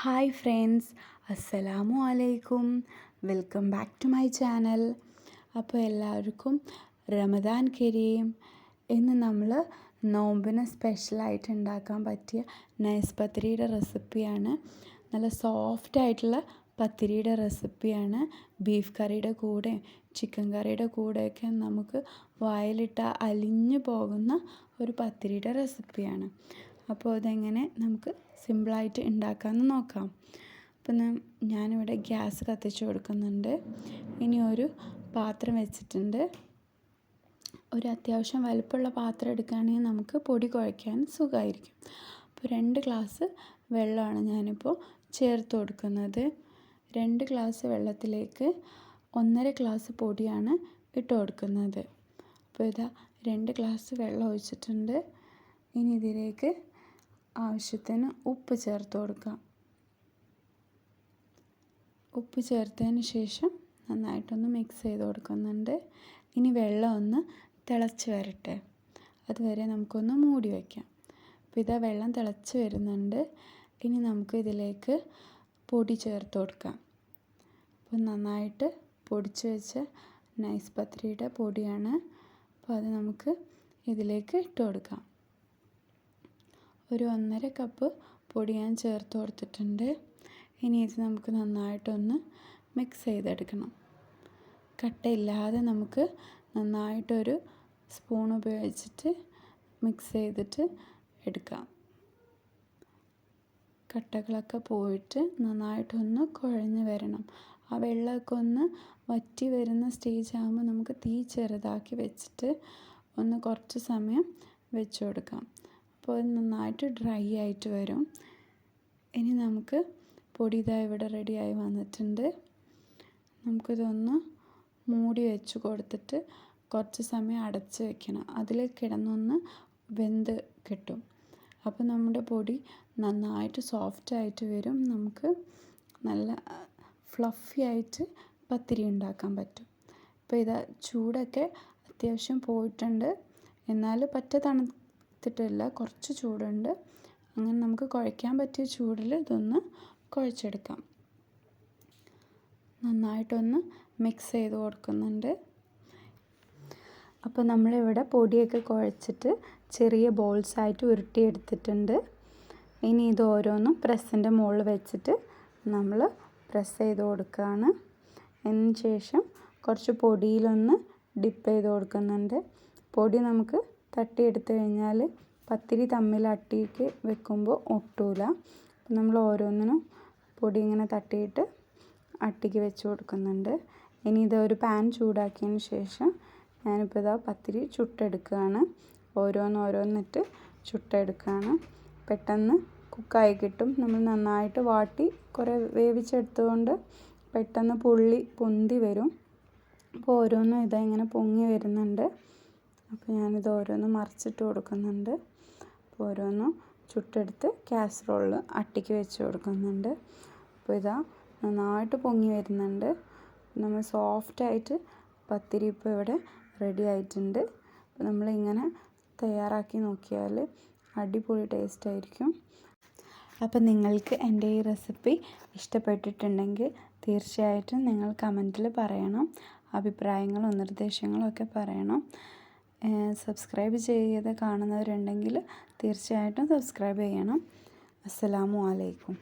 Hi friends, അസ്സലാമു അലൈക്കും. Welcome back to my channel. അപ്പോൾ എല്ലാവർക്കും റമദാൻ കരീം. ഇന്ന് നമ്മൾ നോമ്പിന് സ്പെഷ്യലായിട്ട് ഉണ്ടാക്കാൻ പറ്റിയ നൈസ് പത്തിരിയുടെ റെസിപ്പിയാണ്. നല്ല സോഫ്റ്റ് ആയിട്ടുള്ള പത്തിരിയുടെ റെസിപ്പിയാണ്. ബീഫ് കറിയുടെ കൂടെ ചിക്കൻ കറിയുടെ കൂടെയൊക്കെ നമുക്ക് വായിലിട്ട അലിഞ്ഞു പോകുന്ന ഒരു പത്തിരിയുടെ റെസിപ്പിയാണ്. അപ്പോൾ അതെങ്ങനെ നമുക്ക് സിമ്പിളായിട്ട് ഉണ്ടാക്കാമെന്ന് നോക്കാം. അപ്പം ഞാനിവിടെ ഗ്യാസ് കത്തിച്ച് കൊടുക്കുന്നുണ്ട്. ഇനി ഒരു പാത്രം വെച്ചിട്ടുണ്ട്. ഒരു അത്യാവശ്യം വലുപ്പമുള്ള പാത്രം എടുക്കുകയാണെങ്കിൽ നമുക്ക് പൊടി കുഴയ്ക്കാൻ സുഖമായിരിക്കും. അപ്പോൾ 2 ഗ്ലാസ് വെള്ളമാണ് ഞാനിപ്പോൾ ചേർത്ത് കൊടുക്കുന്നത്. 2 ഗ്ലാസ് വെള്ളത്തിലേക്ക് 1.5 ഗ്ലാസ് പൊടിയാണ് ഇട്ട് കൊടുക്കുന്നത്. അപ്പോൾ ഇതാ 2 ഗ്ലാസ് വെള്ളം ഒഴിച്ചിട്ടുണ്ട്. ഇനി ഇതിലേക്ക് ആവശ്യത്തിന് ഉപ്പ് ചേർത്ത് കൊടുക്കാം. ഉപ്പ് ചേർത്തതിന് ശേഷം നന്നായിട്ടൊന്ന് മിക്സ് ചെയ്ത് കൊടുക്കുന്നുണ്ട്. ഇനി വെള്ളം ഒന്ന് തിളച്ച് വരട്ടെ, അതുവരെ നമുക്കൊന്ന് മൂടി വയ്ക്കാം. അപ്പോൾ ഇതാ വെള്ളം തിളച്ച് വരുന്നുണ്ട്. ഇനി നമുക്ക് ഇതിലേക്ക് പൊടി ചേർത്ത് കൊടുക്കാം. അപ്പോൾ നന്നായിട്ട് പൊടിച്ച് വെച്ച നൈസ് പത്തിരിയുടെ പൊടിയാണ്. അപ്പോൾ അത് നമുക്ക് ഇതിലേക്ക് ഇട്ട് കൊടുക്കാം. ഒരു 1.5 കപ്പ് പൊടി ഞാൻ ചേർത്ത് കൊടുത്തിട്ടുണ്ട്. ഇനി ഇത് നമുക്ക് നന്നായിട്ടൊന്ന് മിക്സ് ചെയ്തെടുക്കണം. കട്ടയില്ലാതെ നമുക്ക് നന്നായിട്ടൊരു സ്പൂൺ ഉപയോഗിച്ചിട്ട് മിക്സ് ചെയ്തിട്ട് എടുക്കാം. കട്ടകളൊക്കെ പോയിട്ട് നന്നായിട്ടൊന്ന് കുഴഞ്ഞ് വരണം. ആ വെള്ളമൊക്കെ ഒന്ന് വറ്റി വരുന്ന സ്റ്റേജ് ആകുമ്പോൾ നമുക്ക് തീ ചെറുതാക്കി വെച്ചിട്ട് ഒന്ന് കുറച്ച് സമയം വെച്ച് കൊടുക്കാം. അപ്പോൾ അത് നന്നായിട്ട് ഡ്രൈ ആയിട്ട് വരും. ഇനി നമുക്ക് പൊടി ഇതാ ഇവിടെ റെഡിയായി വന്നിട്ടുണ്ട്. നമുക്കിതൊന്ന് മൂടി വെച്ച് കൊടുത്തിട്ട് കുറച്ച് സമയം അടച്ച് വെക്കണം. അതിൽ കിടന്നൊന്ന് വെന്ത് കിട്ടും. അപ്പോൾ നമ്മുടെ പൊടി നന്നായിട്ട് സോഫ്റ്റായിട്ട് വരും. നമുക്ക് നല്ല ഫ്ലഫി ആയിട്ട് പത്തിരി ഉണ്ടാക്കാൻ പറ്റും. അപ്പോൾ ഇതാ ചൂടൊക്കെ അത്യാവശ്യം പോയിട്ടുണ്ട്, എന്നാൽ തണുത്തിട്ടില്ല, കുറച്ച് ചൂടുണ്ട്. അങ്ങനെ നമുക്ക് കുഴയ്ക്കാൻ പറ്റിയ ചൂടിൽ ഇതൊന്ന് കുഴച്ചെടുക്കാം. നന്നായിട്ടൊന്ന് മിക്സ് ചെയ്ത് കൊടുക്കുന്നുണ്ട്. അപ്പോൾ നമ്മളിവിടെ പൊടിയൊക്കെ കുഴച്ചിട്ട് ചെറിയ ബോൾസായിട്ട് ഉരുട്ടിയെടുത്തിട്ടുണ്ട്. ഇനി ഇത് ഓരോന്നും പ്രസ്സിൻ്റെ മുകളിൽ വെച്ചിട്ട് നമ്മൾ പ്രസ് ചെയ്ത് കൊടുക്കുകയാണ്. അതിന് ശേഷം കുറച്ച് പൊടിയിലൊന്ന് ഡിപ്പ് ചെയ്ത് കൊടുക്കുന്നുണ്ട്. പൊടി നമുക്ക് തട്ടിയെടുത്ത് കഴിഞ്ഞാൽ പത്തിരി തമ്മിൽ അട്ടിക്ക് വെക്കുമ്പോൾ ഒട്ടൂല. അപ്പം നമ്മൾ ഓരോന്നിനും പൊടി ഇങ്ങനെ തട്ടിയിട്ട് അട്ടിക്ക് വെച്ച് കൊടുക്കുന്നുണ്ട്. ഇനി ഇതൊരു പാൻ ചൂടാക്കിയതിന് ശേഷം ഞാനിപ്പോൾ ഇതാ പത്തിരി ചുട്ടെടുക്കുകയാണ്. ഓരോന്നിട്ട് ചുട്ടെടുക്കുകയാണ്. പെട്ടെന്ന് കുക്കായി കിട്ടും. നമ്മൾ നന്നായിട്ട് വാട്ടി കുറേ വേവിച്ചെടുത്തുകൊണ്ട് പെട്ടെന്ന് പൊന്തി വരും. അപ്പോൾ ഓരോന്നും ഇതാ ഇങ്ങനെ പൊങ്ങി വരുന്നുണ്ട്. അപ്പോൾ ഞാനിത് ഓരോന്നും മറിച്ചിട്ട് കൊടുക്കുന്നുണ്ട്. അപ്പോൾ ഓരോന്നും ചുട്ടെടുത്ത് കാസറോളിൽ അട്ടിക്ക് വെച്ച് കൊടുക്കുന്നുണ്ട്. അപ്പോൾ ഇതാ നന്നായിട്ട് പൊങ്ങി വരുന്നുണ്ട്. നമ്മൾ സോഫ്റ്റായിട്ട് പത്തിരി ഇപ്പോൾ ഇവിടെ റെഡി ആയിട്ടുണ്ട്. അപ്പോൾ നമ്മളിങ്ങനെ തയ്യാറാക്കി നോക്കിയാൽ അടിപൊളി ടേസ്റ്റ് ആയിരിക്കും. അപ്പോൾ നിങ്ങൾക്ക് എൻ്റെ ഈ റെസിപ്പി ഇഷ്ടപ്പെട്ടിട്ടുണ്ടെങ്കിൽ തീർച്ചയായിട്ടും നിങ്ങൾ കമൻറ്റിൽ പറയണം. അഭിപ്രായങ്ങളും നിർദ്ദേശങ്ങളും ഒക്കെ പറയണം. സബ്സ്ക്രൈബ് ചെയ്ത് കാണുന്നവരുണ്ടെങ്കിൽ തീർച്ചയായിട്ടും സബ്സ്ക്രൈബ് ചെയ്യണം. അസ്സലാമു അലൈക്കും.